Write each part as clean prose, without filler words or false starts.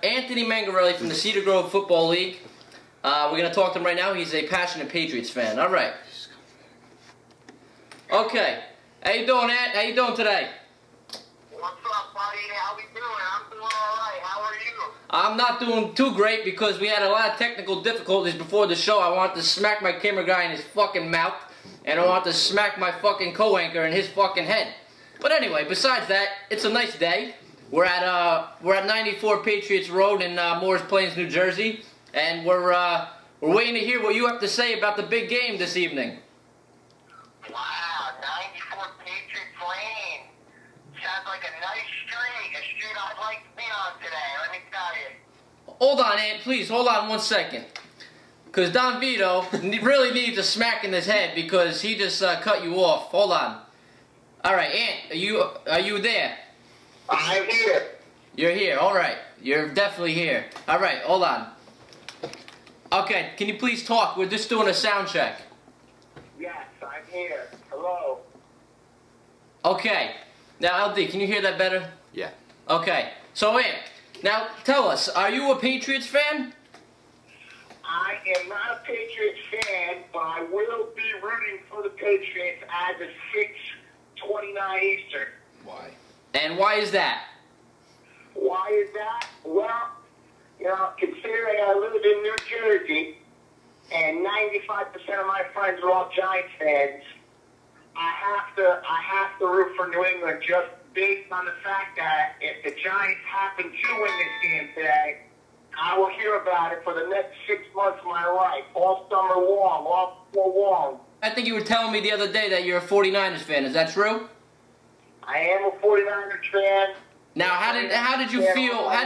Anthony Mangarelli from the Cedar Grove Football League. We're going to talk to him right now. He's a passionate Patriots fan. All right. Okay. How you doing, Ant? How you doing today? What's up, buddy? How we doing? I'm doing all right. How are you? I'm not doing too great because we had a lot of technical difficulties before the show. I wanted to smack my camera guy in his fucking mouth, and I wanted to smack my fucking co-anchor in his fucking head. But anyway, besides that, it's a nice day. We're at 94 Patriots Road in Morris Plains, New Jersey, and we're waiting to hear what you have to say about the big game this evening. Wow, 94 Patriots Lane. Sounds like a nice street. A street I'd like to be on today, let me tell you. Hold on, Ant, please, hold on 1 second. Because Don Vito really needs a smack in his head because he just cut you off. Hold on. All right, Ant, are you there? I'm here. You're here, all right. You're definitely here. All right, hold on. Okay, can you please talk? We're just doing a sound check. Yes, I'm here. Hello. Okay. Now, LD, can you hear that better? Yeah. Okay. So, Ant, now tell us, are you a Patriots fan? I am not a Patriots fan, but I will be rooting for the Patriots as of 6:29 Eastern. Why? And why is that? Why is that? Well, you know, considering I live in New Jersey and 95% of my friends are all Giants fans, I have to root for New England just based on the fact that if the Giants happen to win this game today, I will hear about it for the next 6 months of my life, all summer long, all fall long. I think you were telling me the other day that you're a 49ers fan. Is that true? I am a 49ers fan. Now, how did you feel? How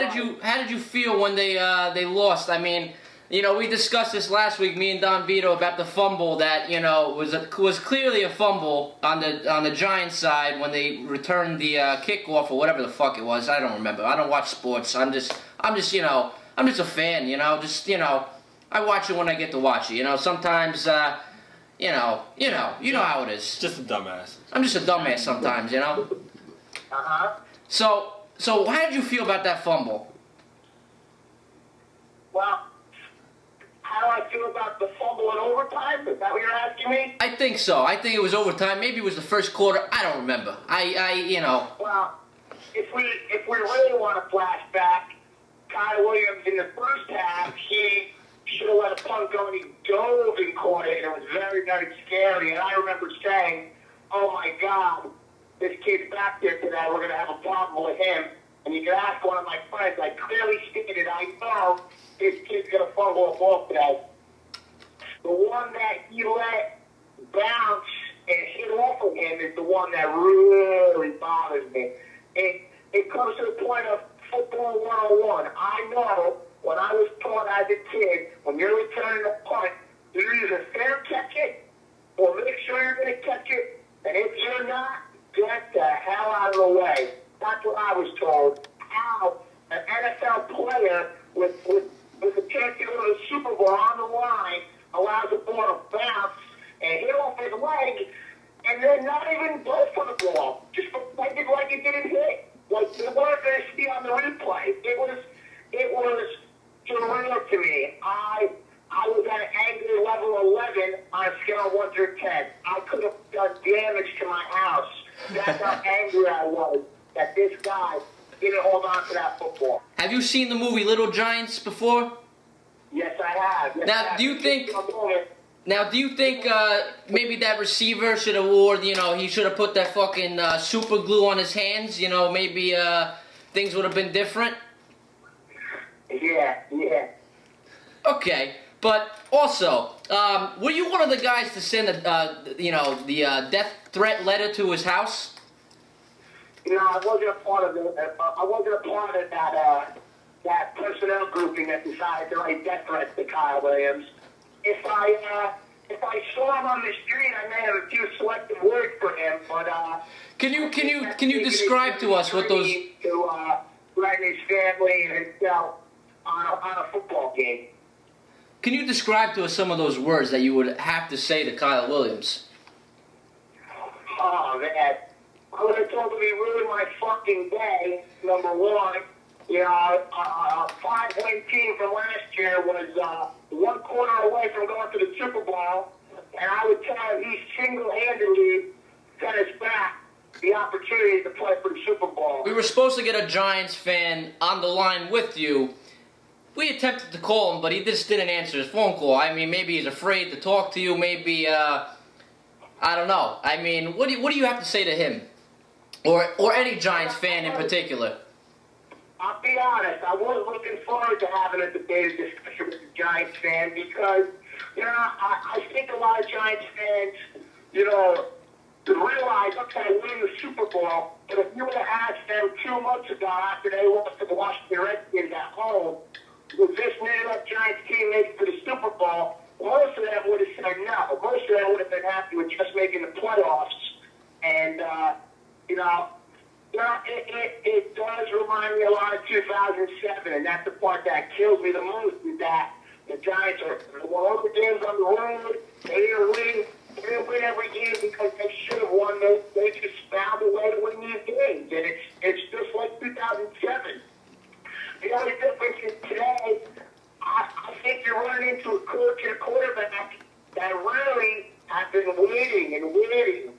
did you feel when they lost? I mean, you know, we discussed this last week, me and Don Vito, about the fumble that, you know, was clearly a fumble on the Giants side when they returned the kickoff or whatever the fuck it was. I don't remember. I don't watch sports. I'm just you know, I'm just a fan. You know, just you know, I watch it when I get to watch it. You know, sometimes. You know how it is. Just a dumbass. I'm just a dumbass sometimes, you know? Uh-huh. So how did you feel about that fumble? Well, how do I feel about the fumble in overtime? Is that what you're asking me? I think so. I think it was overtime. Maybe it was the first quarter. I don't remember. You know. Well, if we really want to flash back, Kyle Williams in the first half, he should have let a punt go, and he dove and caught it, and it was very, very scary. And I remember saying, oh, my God, this kid's back there today. We're going to have a problem with him. And you can ask one of my friends. I clearly stated, I know this kid's going to fumble a ball today. The one that he let bounce and hit off of him is the one that really bothers me. It comes to the point of football 101. I know when I was taught as a kid, when you're returning a punt, you either fair catch it or make sure you're going to catch it. And if you're not, get the hell out of the way. That's what I was told. How an NFL player with a chance to go to the Super Bowl on the line allows the ball to bounce and hit off his leg and then not even go for the ball. Just like it didn't hit. Like they weren't going to see on the replay. It was surreal to me. I was at an angry level 11 on a scale of 1 through 10. I could have done damage to my house. That's how angry I was that this guy didn't hold on to that football. Have you seen the movie Little Giants before? Yes, I have. Yes, Now, do you think maybe that receiver should have he should have put that fucking super glue on his hands? You know, maybe things would have been different? Yeah. Okay, but also, were you one of the guys to send the death threat letter to his house? You know, I wasn't a part of it. I wasn't a part of that personnel grouping that decided to write death threats to Kyle Williams. If I saw him on the street, I may have a few selective words for him. But can you describe to us what those? To threaten his family and himself on a football game. Can you describe to us some of those words that you would have to say to Kyle Williams? Oh, man. I would have told him he ruined my fucking day, number one. You know, a 5-win team from last year was 1 quarter away from going to the Super Bowl, and I would tell you he single-handedly got us back the opportunity to play for the Super Bowl. We were supposed to get a Giants fan on the line with you. We attempted to call him, but he just didn't answer his phone call. I mean, maybe he's afraid to talk to you. Maybe, I don't know. I mean, what do you have to say to him? Or any Giants fan in particular? I'll be honest, I was looking forward to having a debate discussion with the Giants fan because, you know, I think a lot of Giants fans, you know, realize, okay, winning the Super Bowl, but if you would have asked them 2 months ago after they lost to the Washington Redskins at home, would this New York Giants team make it to the Super Bowl, most of them would have said no. Most of them would have been happy with just making the playoffs. And, you know, it does remind me a lot of 2007, and that's the part that kills me the most, is that the Giants won all the games on the road. They didn't win every game because they should have won. They just found a way to win these games, and it's just like 2007. The only difference is today, I think you're running into a coach and a quarterback that really have been waiting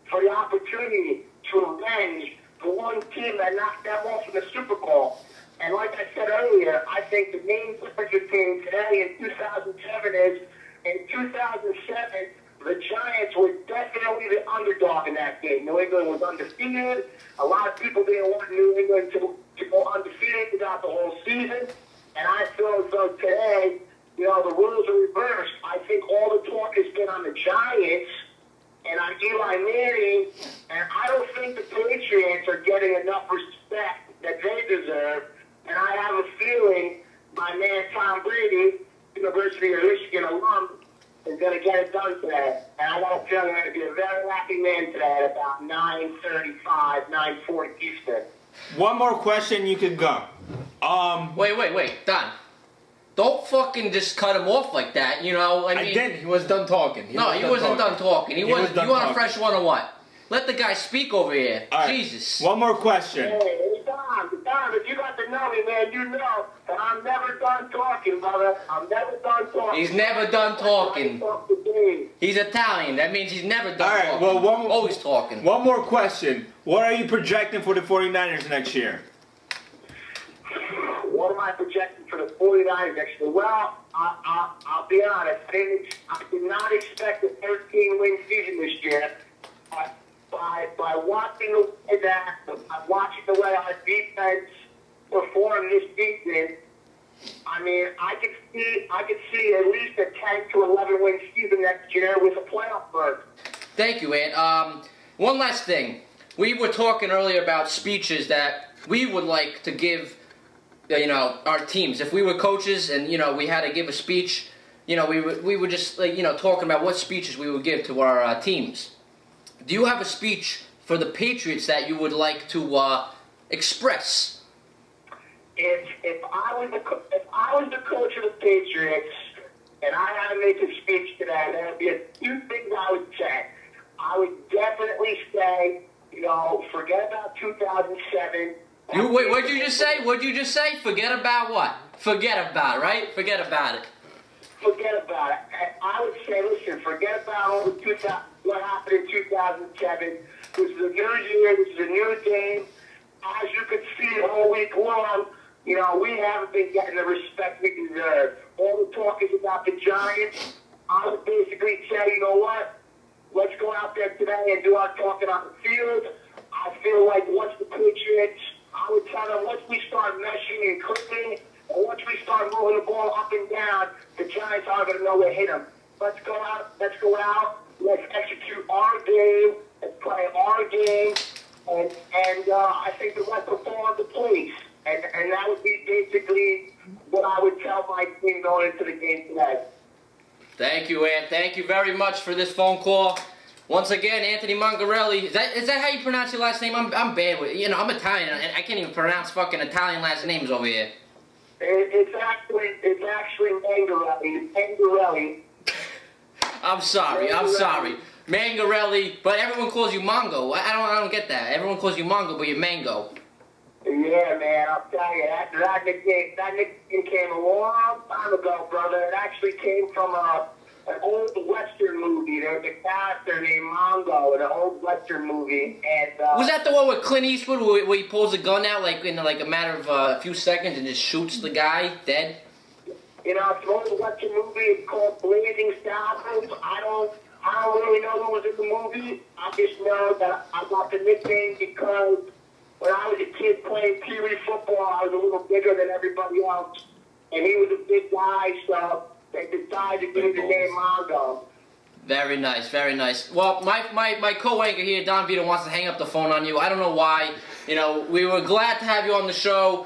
for the opportunity to avenge the one team that knocked them off in the Super Bowl. And like I said earlier, I think the main difference between today and 2007 is, in 2007, the Giants were definitely the underdog in that game. New England was undefeated. A lot of people didn't want New England to go undefeated throughout the whole season. And I feel as though today, you know, the rules are reversed. I think all the talk has been on the Giants and on Eli Manning, and I don't think the Patriots are getting enough respect that they deserve. And I have a feeling my man Tom Brady, University of Michigan alum, is going to get it done today. And I got a feeling I'm going to be a very happy man today at about 9:35, 9:40 Eastern. One more question, you could go. Wait, Don. Don't fucking just cut him off like that, you know. I mean, I did. He was done talking. He wasn't done talking. He wasn't. You want a fresh one or what? Let the guy speak over here. All right. Jesus. One more question. Hey, Don, if you got to know me, man, you know that I'm never done talking, brother. I'm never done talking. He's never done talking. He's Italian. That means he's never done All right, talking. well, always talking. One more question. What are you projecting for the 49ers next year? What am I projecting for the 49ers next year? Well, I'll be honest. I did not expect a 13-win season this year. By watching the way our defense performed this season, I mean, I could see at least a 10 to 11 win season next year with a playoff berth. Thank you, Ant. One last thing. We were talking earlier about speeches that we would like to give, you know, our teams. If we were coaches and, you know, we had to give a speech, you know, we were just, like, you know, talking about what speeches we would give to our teams. Do you have a speech for the Patriots that you would like to express? If I was the coach of the Patriots and I had to make a speech today, there would be a few things I would say. I would definitely say, you know, forget about 2007. What'd you just say? What'd you just say? Forget about what? Forget about it, right? Forget about it. Forget about it. I would say, listen, forget about all the what happened in 2007. This is a new year. This is a new game. As you could see all week long, you know, we haven't been getting the respect we deserve. All the talk is about the Giants. I would basically say, you know what? Let's go out there today and do our talking on the field. I feel like once the Patriots, I would tell them, once we start meshing and clicking, and once we start moving the ball up and down, the Giants aren't going to know where to hit them. Let's go out. Let's execute our game. Let's play our game. And I think the rest will fall into place. And that would be basically what I would tell my team going into the game today. Thank you, Ant. Thank you very much for this phone call. Once again, Anthony Mangarelli. Is that how you pronounce your last name? I'm bad with, you know, I'm Italian and I can't even pronounce fucking Italian last names over here. It's actually Mangarelli. I'm sorry. Mangarelli, but everyone calls you Mongo. I don't get that. Everyone calls you Mongo, but you're Mango. Yeah, man, I'll tell you, that nickname came a long time ago, brother. It actually came from an old Western movie. There was a character named Mongo in an old Western movie. And Was that the one with Clint Eastwood where he pulls a gun out like in like a matter of a few seconds and just shoots the guy dead? You know, it's an old Western movie. It's called Blazing Saddles. I don't really know who was in the movie. I just know that I got the nickname because when I was a kid playing Pee Wee football, I was a little bigger than everybody else, and he was a big guy, so they decided to give me the name Mongo. Very nice, very nice. Well, my co-anchor here, Don Vito, wants to hang up the phone on you. I don't know why. You know, we were glad to have you on the show,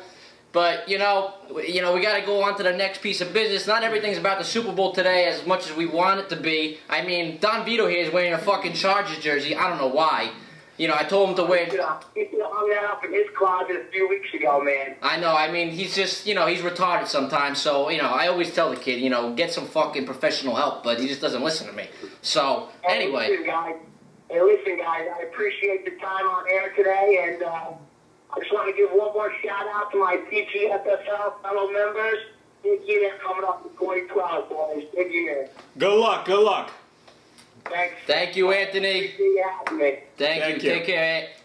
but you know, we got to go on to the next piece of business. Not everything's about the Super Bowl today as much as we want it to be. I mean, Don Vito here is wearing a fucking Chargers jersey. I don't know why. You know, I told him to wear... He should have hung that up in his closet a few weeks ago, man. I know, I mean, he's just, you know, he's retarded sometimes, so, you know, I always tell the kid, you know, get some fucking professional help, but he just doesn't listen to me. So, anyway... Listen, guys, I appreciate the time on air today, and I just want to give one more shout-out to my CGFFL fellow members. Big year coming up in 2012, boys. Big year. Good luck, good luck. Thanks. Thank you, Anthony. Thank you. Thank you. Take care.